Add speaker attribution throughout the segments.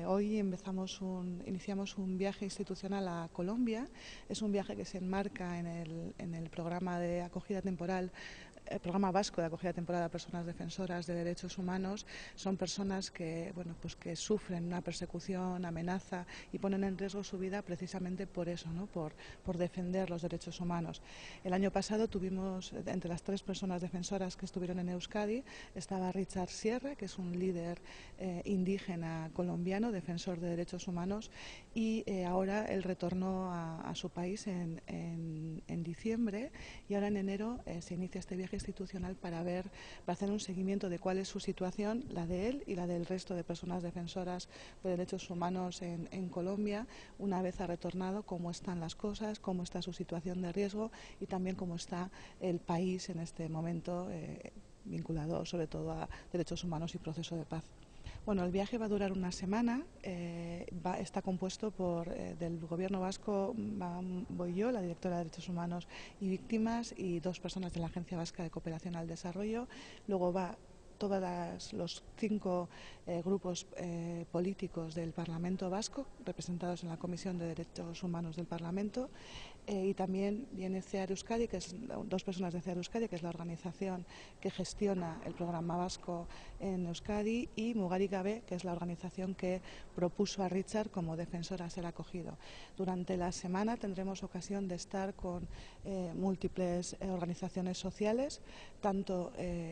Speaker 1: Hoy iniciamos un viaje institucional a Colombia. Es un viaje que se enmarca en el programa de acogida temporal, el programa vasco de acogida temporal a personas defensoras de derechos humanos. Son personas que sufren una persecución, amenaza y ponen en riesgo su vida precisamente por eso, ¿no? por defender los derechos humanos. El año pasado tuvimos, entre las 3 personas defensoras que estuvieron en Euskadi, estaba Richard Sierra, que es un líder indígena colombiano, defensor de derechos humanos, y ahora él retornó a su país en diciembre, y ahora en enero se inicia este viaje institucional para hacer un seguimiento de cuál es su situación, la de él y la del resto de personas defensoras de derechos humanos en Colombia, una vez ha retornado, cómo están las cosas, cómo está su situación de riesgo y también cómo está el país en este momento, vinculado sobre todo a derechos humanos y proceso de paz. El viaje va a durar una semana. Está compuesto del Gobierno vasco, voy yo, la directora de Derechos Humanos y Víctimas, y 2 personas de la Agencia Vasca de Cooperación al Desarrollo. Luego va todos los 5 grupos políticos del Parlamento Vasco, representados en la Comisión de Derechos Humanos del Parlamento, y también viene CEAR Euskadi, 2 personas de CEAR Euskadi, que es la organización que gestiona el programa vasco en Euskadi, y Mugari Gabe, que es la organización que propuso a Richard como defensor a ser acogido. Durante la semana tendremos ocasión de estar con múltiples organizaciones sociales, tanto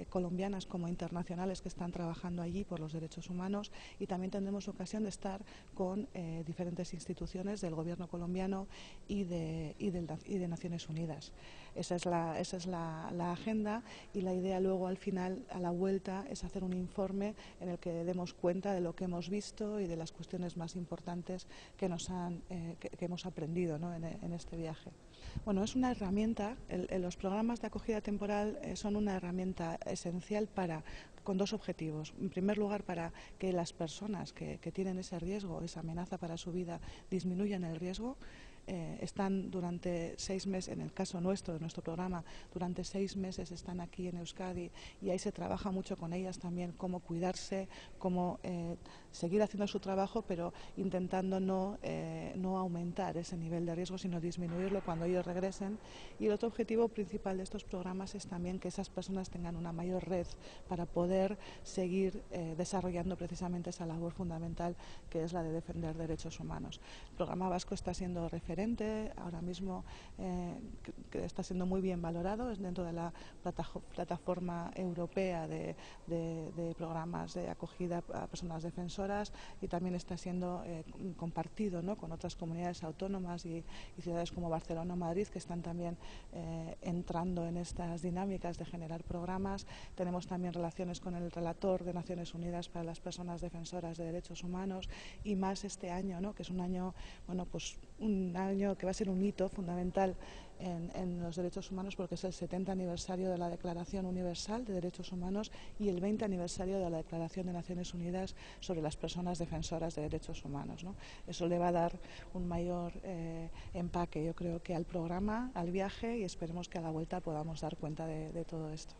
Speaker 1: colombianas como internacionales, que están trabajando allí por los derechos humanos, y también tendremos ocasión de estar con diferentes instituciones del gobierno colombiano y de Naciones Unidas. Esa es la agenda, y la idea luego al final, a la vuelta, es hacer un informe en el que demos cuenta de lo que hemos visto y de las cuestiones más importantes que hemos aprendido, ¿no? en este viaje. Es una herramienta, los programas de acogida temporal son una herramienta esencial con 2 objetivos. En primer lugar, para que las personas que tienen ese riesgo, esa amenaza para su vida, disminuyan el riesgo. Están durante 6 meses, en el caso nuestro, de nuestro programa, durante 6 meses están aquí en Euskadi, y ahí se trabaja mucho con ellas también cómo cuidarse, cómo seguir haciendo su trabajo, pero intentando no aumentar ese nivel de riesgo, sino disminuirlo cuando ellos regresen. Y el otro objetivo principal de estos programas es también que esas personas tengan una mayor red para poder seguir desarrollando precisamente esa labor fundamental, que es la de defender derechos humanos. El programa vasco está siendo referente ahora mismo, que está siendo muy bien valorado, es dentro de la plataforma europea de programas de acogida a personas defensoras, y también está siendo compartido, ¿no? con otras comunidades autónomas y ciudades como Barcelona o Madrid, que están también entrando en estas dinámicas de generar programas. Tenemos también relaciones con el relator de Naciones Unidas para las personas defensoras de derechos humanos, y más este año, ¿no? que es un año que va a ser un hito fundamental en los derechos humanos, porque es el 70 aniversario de la Declaración Universal de Derechos Humanos y el 20 aniversario de la Declaración de Naciones Unidas sobre las personas defensoras de derechos humanos, ¿no? Eso le va a dar un mayor empaque, yo creo, que al programa, al viaje, y esperemos que a la vuelta podamos dar cuenta de todo esto.